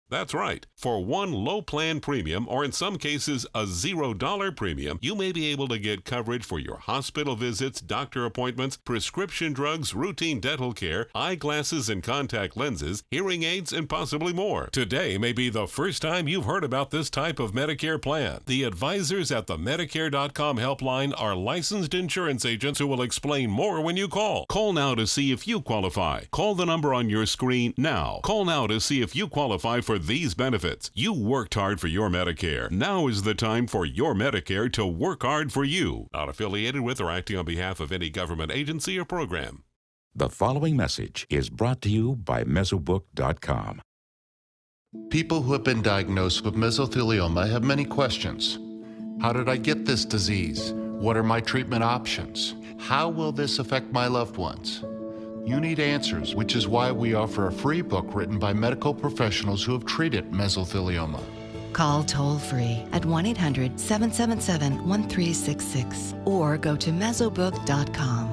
That's right. For one low plan premium, or in some cases a $0 premium, you may be able to get coverage for your hospital visits, doctor appointments, prescription drugs, routine dental care, eyeglasses and contact lenses, hearing aids, and possibly more. Today may be the first time you've heard about this type of Medicare plan. The advisors at the Medicare.com helpline are licensed insurance agents who will explain more when you call. Call now to see if you qualify. Call the number on your screen now. Call now to see if you qualify for these benefits. You worked hard for your Medicare. Now is the time for your Medicare to work hard for you. Not affiliated with or acting on behalf of any government agency or program. The following message is brought to you by Mesobook.com. People who have been diagnosed with mesothelioma have many questions. How did I get this disease? What are my treatment options? How will this affect my loved ones? You need answers, which is why we offer a free book written by medical professionals who have treated mesothelioma. Call toll-free at 1-800-777-1366 or go to Mesobook.com.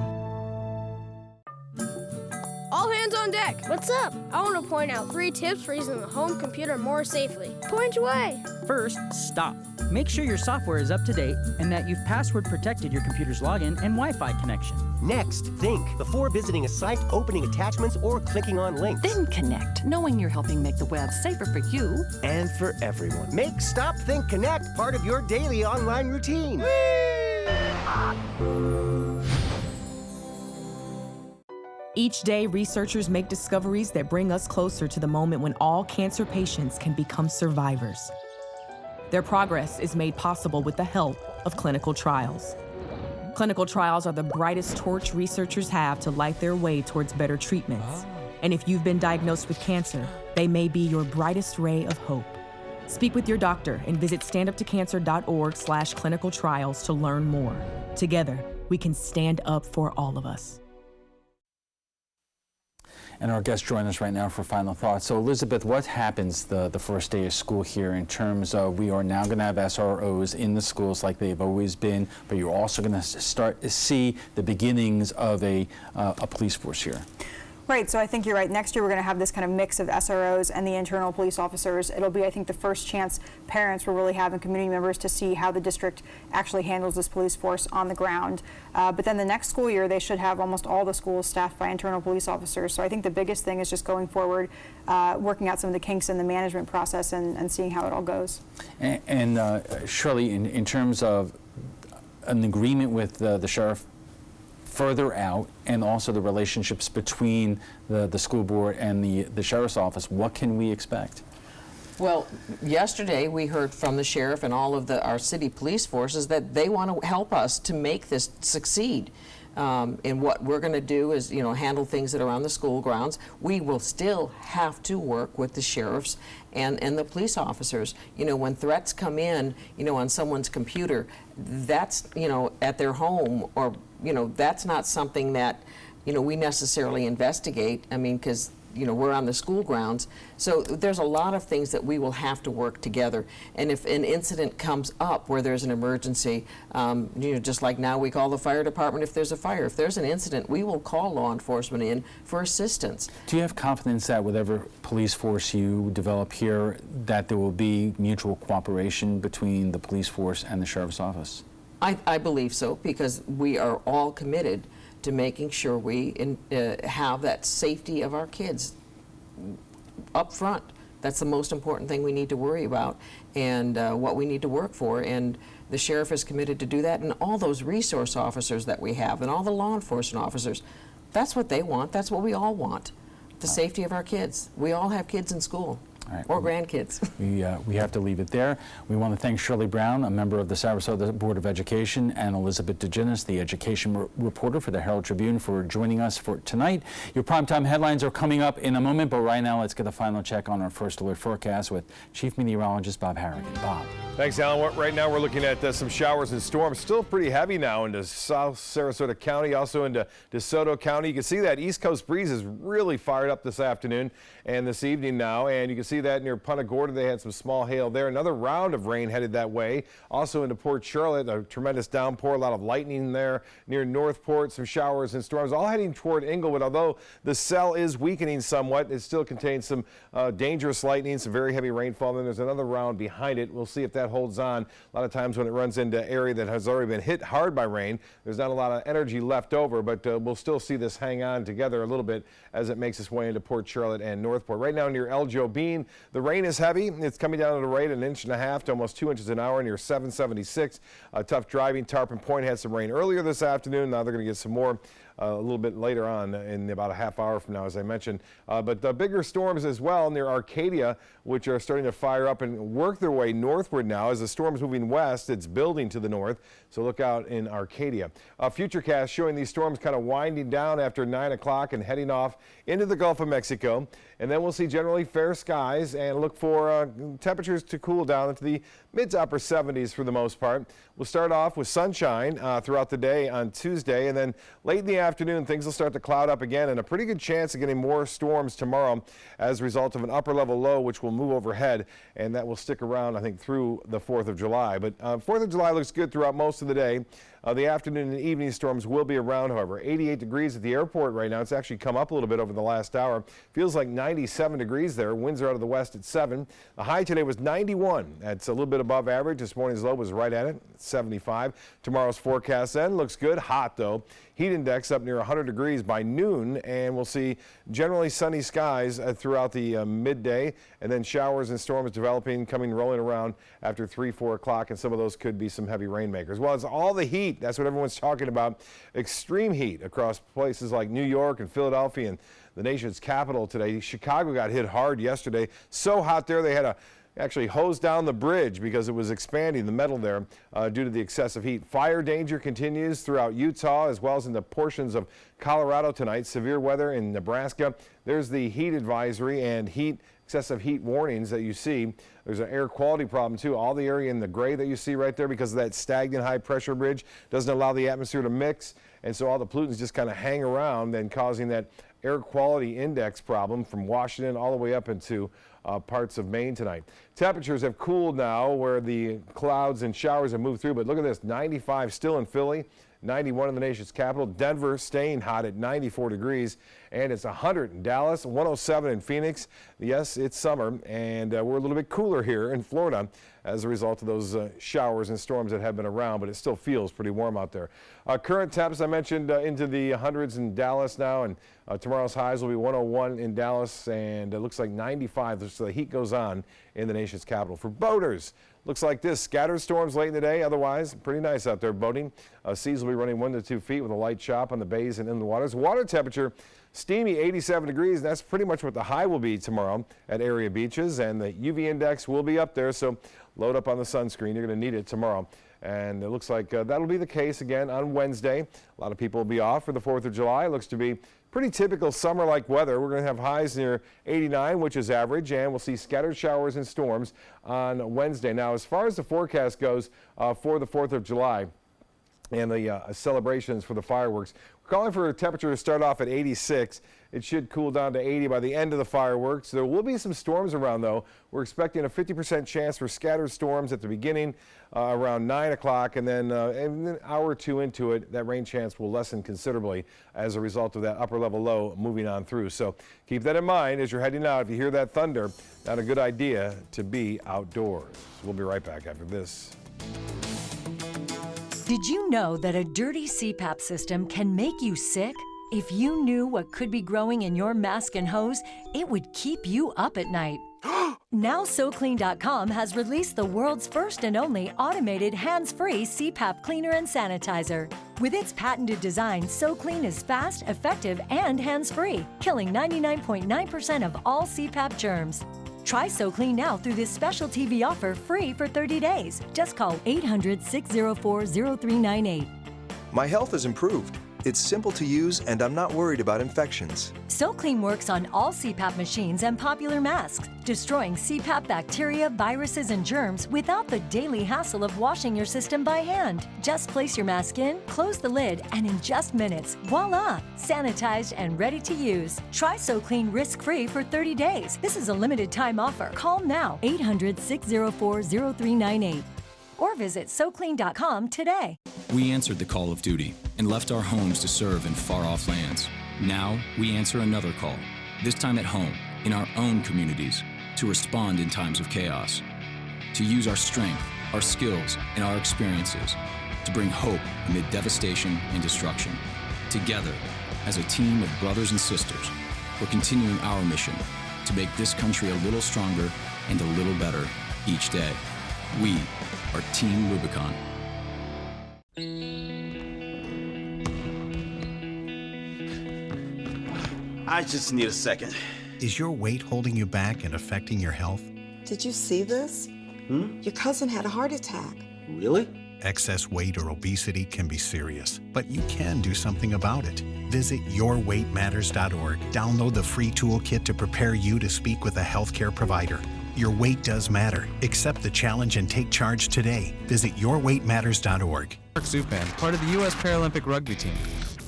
All hands on deck. What's up? I want to point out 3 tips for using the home computer more safely. Point away. First, stop. Make sure your software is up to date and that you've password protected your computer's login and Wi-Fi connection. Next, think before visiting a site, opening attachments, or clicking on links. Then connect, knowing you're helping make the web safer for you and for everyone. Make Stop, Think, Connect part of your daily online routine. Each day, researchers make discoveries that bring us closer to the moment when all cancer patients can become survivors. Their progress is made possible with the help of clinical trials. Clinical trials are the brightest torch researchers have to light their way towards better treatments. And if you've been diagnosed with cancer, they may be your brightest ray of hope. Speak with your doctor and visit standuptocancer.org/clinical trials to learn more. Together, we can stand up for all of us. And our guests join us right now for final thoughts. So, Elizabeth, what happens the first day of school here in terms of we are now going to have SROs in the schools like they've always been, but you're also going to start to see the beginnings of a police force here? Right, so I think you're right. Next year we're going to have this kind of mix of SROs and the internal police officers. It'll be, I think, the first chance parents will really have and community members to see how the district actually handles this police force on the ground. But then the next school year they should have almost all the schools staffed by internal police officers. So I think the biggest thing is just going forward, working out some of the kinks in the management process and seeing how it all goes. And Shirley, in terms of an agreement with the sheriff further out, and also the relationships between the school board and the sheriff's office, what can we expect? Well, yesterday we heard from the sheriff and all of our city police forces that they want to help us to make this succeed. And what we're going to do is, handle things that are on the school grounds. We will still have to work with the sheriffs and the police officers. When threats come in, on someone's computer, that's, at their home, or, that's not something that, we necessarily investigate. I mean, because we're on the school grounds. So there's a lot of things that we will have to work together. And if an incident comes up where there's an emergency, just like now we call the fire department if there's a fire. If there's an incident, we will call law enforcement in for assistance. Do you have confidence that whatever police force you develop here, that there will be mutual cooperation between the police force and the sheriff's office? I believe so, because we are all committed to making sure we have that safety of our kids up front. That's the most important thing we need to worry about, and what we need to work for. And the sheriff is committed to do that, and all those resource officers that we have and all the law enforcement officers, that's what they want. That's what we all want, the safety of our kids. We all have kids in school. All right. Or grandkids. We have to leave it there. We want to thank Shirley Brown, a member of the Sarasota Board of Education, and Elizabeth DeGinnis, the education reporter for the Herald Tribune, for joining us for tonight. Your primetime headlines are coming up in a moment, but right now let's get a final check on our first alert forecast with Chief Meteorologist Bob Harrigan. Bob. Thanks, Alan. Right now we're looking at some showers and storms. Still pretty heavy now into South Sarasota County, also into DeSoto County. You can see that East Coast breeze is really fired up this afternoon and this evening now, and you can see that near Punta Gorda. They had some small hail there. Another round of rain headed that way. Also into Port Charlotte, a tremendous downpour, a lot of lightning there near Northport, some showers and storms, all heading toward Inglewood. Although the cell is weakening somewhat, it still contains some dangerous lightning, some very heavy rainfall. And then there's another round behind it. We'll see if that holds on. A lot of times when it runs into area that has already been hit hard by rain, there's not a lot of energy left over, but we'll still see this hang on together a little bit as it makes its way into Port Charlotte and Northport. Right now near El Jobin, the rain is heavy. It's coming down at a rate of 1.5 inches to almost 2 inches an hour near 776. Tough driving. Tarpon Point had some rain earlier this afternoon. Now they're going to get some more a little bit later on in about a half hour from now, as I mentioned. But the bigger storms as well near Arcadia, which are starting to fire up and work their way northward now. As the storm's moving west, it's building to the north. So look out in Arcadia. Futurecast showing these storms kind of winding down after 9 o'clock and heading off into the Gulf of Mexico. And then we'll see generally fair skies and look for temperatures to cool down into the mid to upper 70s for the most part. We'll start off with sunshine throughout the day on Tuesday, and then late in the afternoon things will start to cloud up again, and a pretty good chance of getting more storms tomorrow as a result of an upper level low which will move overhead, and that will stick around I think through the 4th of July. But 4th of July looks good throughout most of the day. The afternoon and evening storms will be around, however. 88 degrees at the airport right now. It's actually come up a little bit over the last hour. Feels like 97 degrees there. Winds are out of the west at 7. The high today was 91. That's a little bit above average. This morning's low was right at it, 75. Tomorrow's forecast then looks good. Hot though. Heat index up near 100 degrees by noon, and we'll see generally sunny skies throughout the midday, and then showers and storms developing, rolling around after 3, 4 o'clock, and some of those could be some heavy rainmakers. Well, it's all the heat. That's what everyone's talking about. Extreme heat across places like New York and Philadelphia and the nation's capital today. Chicago got hit hard yesterday. So hot there they had to actually hose down the bridge because it was expanding, the metal there, due to the excessive heat. Fire danger continues throughout Utah as well as in the portions of Colorado tonight. Severe weather in Nebraska. There's the heat advisory and excessive heat warnings that you see. There's an air quality problem too. All the area in the gray that you see right there, because of that stagnant high pressure bridge, doesn't allow the atmosphere to mix, and so all the pollutants just kind of hang around, then causing that air quality index problem from Washington all the way up into parts of Maine tonight. Temperatures have cooled now where the clouds and showers have moved through, but look at this, 95 still in Philly, 91 in the nation's capital. Denver staying hot at 94 degrees, and it's 100 in Dallas, 107 in Phoenix. Yes, it's summer, and we're a little bit cooler here in Florida as a result of those showers and storms that have been around, but it still feels pretty warm out there. Current temps, I mentioned, into the hundreds in Dallas now, and tomorrow's highs will be 101 in Dallas, and it looks like 95, so the heat goes on in the nation's capital. For boaters, looks like this, scattered storms late in the day, otherwise pretty nice out there boating. Seas will be running 1 to 2 feet with a light chop on the bays and inland waters. Water temperature, steamy 87 degrees, and that's pretty much what the high will be tomorrow at area beaches, and the UV index will be up there, so load up on the sunscreen. You're going to need it tomorrow And it looks like that'll be the case again on Wednesday. A lot of people will be off for the 4th of July. It looks to be pretty typical summer-like weather. We're going to have highs near 89, which is average, and we'll see scattered showers and storms on Wednesday. Now, as far as the forecast goes for the 4th of July and the celebrations for the fireworks, we're calling for a temperature to start off at 86. It should cool down to 80 by the end of the fireworks. There will be some storms around, though. We're expecting a 50% chance for scattered storms at the beginning around 9 o'clock, and then an hour or two into it, that rain chance will lessen considerably as a result of that upper-level low moving on through. So keep that in mind as you're heading out. If you hear that thunder, not a good idea to be outdoors. We'll be right back after this. Did you know that a dirty CPAP system can make you sick? If you knew what could be growing in your mask and hose, it would keep you up at night. Now SoClean.com has released the world's first and only automated hands-free CPAP cleaner and sanitizer. With its patented design, SoClean is fast, effective, and hands-free, killing 99.9% of all CPAP germs. Try SoClean now through this special TV offer free for 30 days. Just call 800-604-0398. My health has improved. It's simple to use, and I'm not worried about infections. SoClean works on all CPAP machines and popular masks, destroying CPAP bacteria, viruses, and germs without the daily hassle of washing your system by hand. Just place your mask in, close the lid, and in just minutes, voila! Sanitized and ready to use. Try SoClean risk-free for 30 days. This is a limited time offer. Call now, 800-604-0398. Or visit SoClean.com today. We answered the call of duty and left our homes to serve in far-off lands. Now, we answer another call, this time at home, in our own communities, to respond in times of chaos, to use our strength, our skills, and our experiences to bring hope amid devastation and destruction. Together, as a team of brothers and sisters, we're continuing our mission to make this country a little stronger and a little better each day. We are Team Rubicon. I just need a second. Is your weight holding you back and affecting your health? Did you see this? Your cousin had a heart attack. Really? Excess weight or obesity can be serious, but you can do something about it. Visit yourweightmatters.org. Download the free toolkit to prepare you to speak with a healthcare provider. Your weight does matter. Accept the challenge and take charge today. Visit yourweightmatters.org. Mark Zupan, part of the U.S. Paralympic rugby team.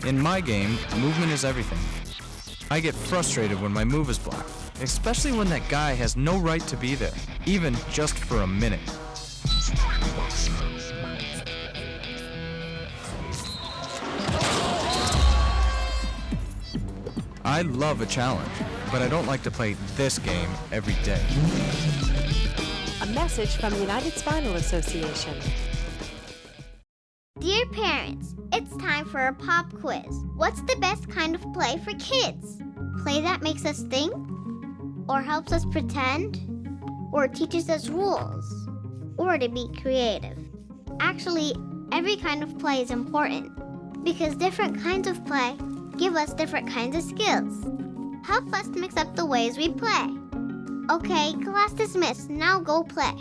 In my game, movement is everything. I get frustrated when my move is blocked, especially when that guy has no right to be there, even just for a minute. I love a challenge, but I don't like to play this game every day. A message from the United Spinal Association. Dear parents, it's time for a pop quiz. What's the best kind of play for kids? Play that makes us think? Or helps us pretend? Or teaches us rules? Or to be creative? Actually, every kind of play is important because different kinds of play give us different kinds of skills. Help us mix up the ways we play. Okay, class dismissed. Now go play.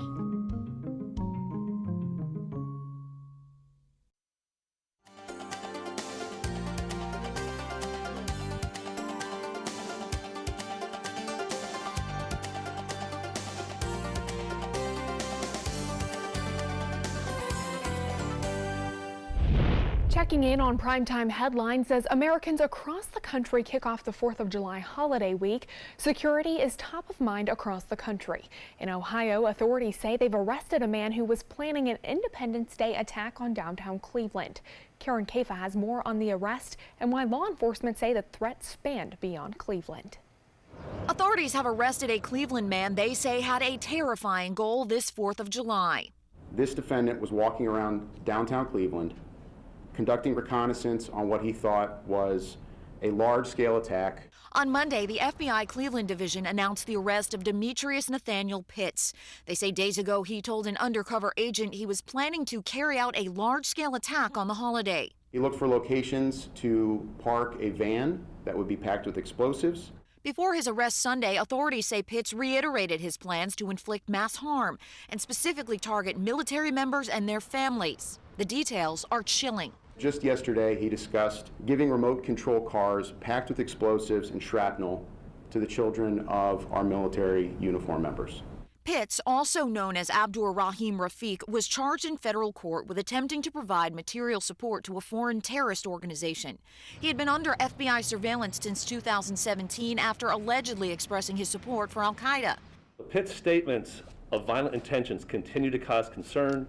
Checking in on primetime headlines as Americans across the country kick off the 4th of July holiday week, security is top of mind across the country. In Ohio, authorities say they've arrested a man who was planning an Independence Day attack on downtown Cleveland. Karen Kafa has more on the arrest and why law enforcement say the threat spanned beyond Cleveland. Authorities have arrested a Cleveland man they say had a terrifying goal this 4th of July. This defendant was walking around downtown Cleveland conducting reconnaissance on what he thought was a large-scale attack. On Monday, the FBI Cleveland Division announced the arrest of Demetrius Nathaniel Pitts. They say days ago he told an undercover agent he was planning to carry out a large-scale attack on the holiday. He looked for locations to park a van that would be packed with explosives. Before his arrest Sunday, authorities say Pitts reiterated his plans to inflict mass harm and specifically target military members and their families. The details are chilling. Just yesterday, he discussed giving remote control cars packed with explosives and shrapnel to the children of our military uniform members. Pitts, also known as Abdur Rahim Rafiq, was charged in federal court with attempting to provide material support to a foreign terrorist organization. He had been under FBI surveillance since 2017 after allegedly expressing his support for al-Qaeda. Pitts' statements of violent intentions continue to cause concern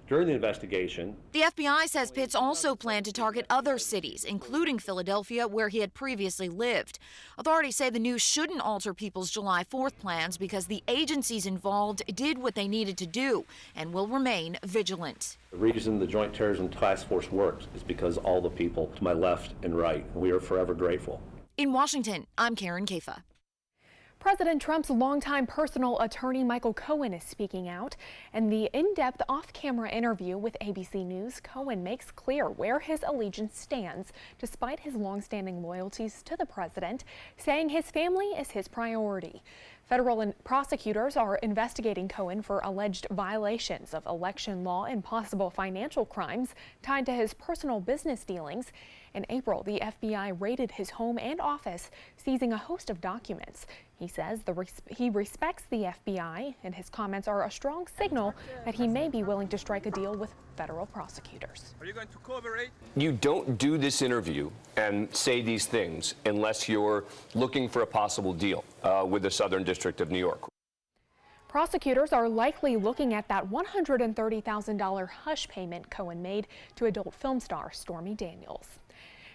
during the investigation. The FBI says Pitts also planned to target other cities, including Philadelphia, where he had previously lived. Authorities say the news shouldn't alter people's July 4th plans because the agencies involved did what they needed to do and will remain vigilant. The reason the Joint Terrorism Task Force works is because all the people to my left and right, we are forever grateful. In Washington, I'm Karen Kafa. President Trump's longtime personal attorney Michael Cohen is speaking out. In the in-depth off-camera interview with ABC News, Cohen makes clear where his allegiance stands despite his long-standing loyalties to the president, saying his family is his priority. Federal prosecutors are investigating Cohen for alleged violations of election law and possible financial crimes tied to his personal business dealings. In April, the FBI raided his home and office, seizing a host of documents. He says he respects the FBI, and his comments are a strong signal that he may be willing to strike a deal with federal prosecutors. Are you going to cooperate? You don't do this interview and say these things unless you're looking for a possible deal with the Southern District of New York. Prosecutors are likely looking at that $130,000 hush payment Cohen made to adult film star Stormy Daniels.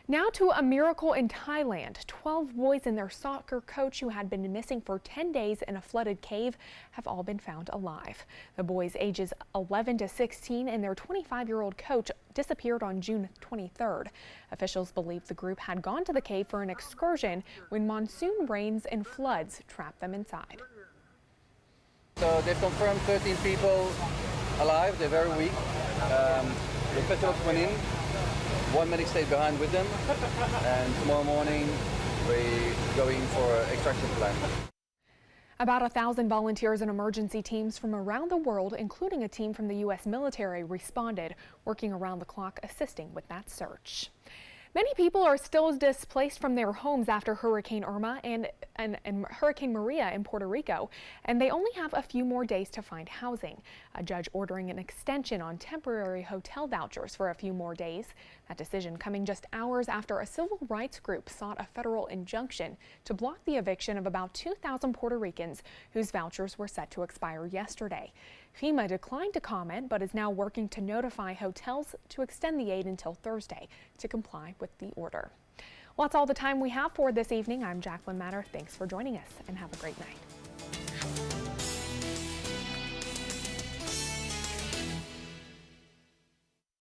Now to a miracle in Thailand. 12 boys and their soccer coach who had been missing for 10 days in a flooded cave have all been found alive. The boys ages 11 to 16 and their 25-year-old coach disappeared on June 23rd. Officials believe the group had gone to the cave for an excursion when monsoon rains and floods trapped them inside. So they've confirmed 13 people alive. They're very weak. The patrols went in. One medic stayed behind with them, and tomorrow morning we're going for an extraction plan. About 1,000 volunteers and emergency teams from around the world, including a team from the U.S. military, responded, working around the clock assisting with that search. Many people are still displaced from their homes after Hurricane Irma and Hurricane Maria in Puerto Rico, and they only have a few more days to find housing. A judge ordering an extension on temporary hotel vouchers for a few more days. That decision coming just hours after a civil rights group sought a federal injunction to block the eviction of about 2,000 Puerto Ricans whose vouchers were set to expire yesterday. FEMA declined to comment, but is now working to notify hotels to extend the aid until Thursday to comply with the order. Well, that's all the time we have for this evening. I'm Jacqueline Matter. Thanks for joining us and have a great night.